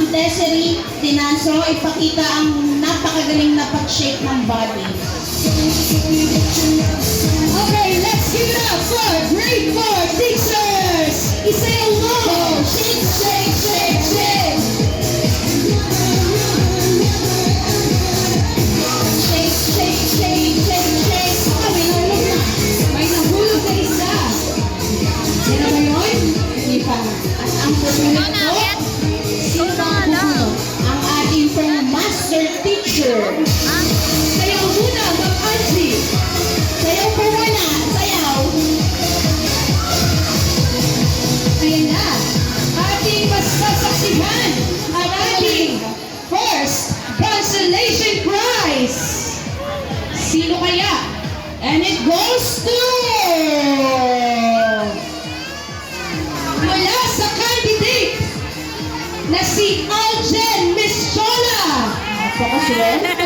Desiree Tinaso, ipakita ang napakagaling na pag-shape ng body. Okay, let's give it up for grade 4 teachers! Isayaw mo! Shake, shake, shake, shake! Shake, shake, shake, shake, shake! May nahulog na. May nahulog na isa. Yan na ba yun? Hindi pa. At ang susunod po, Sino ba ang susunod? ang ating pong master teacher. Sayaw muna, Ma'am Angie. Sayaw po muna, sayaw! Ayan na. Ating masasaksihan ang ating first consolation prize. Sino kaya? And it goes to... Mula sa candidate na si Aljen Mischola. Napakaswerte.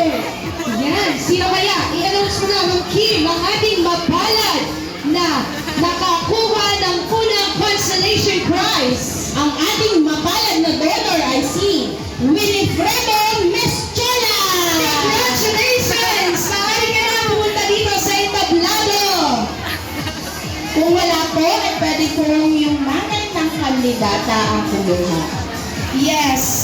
Yan. Sino kaya? I-announce mo na ng Kim ang ating mapalad na nakakuha ng unang consolation prize. Ang ating mapalad na donor ay si Winifredo Mischola! Congratulations! Maaari ka na pumunta dito sa entablado. Kung wala po, ay pwede po yung nanay ng kandidata ang kumuha. Yes.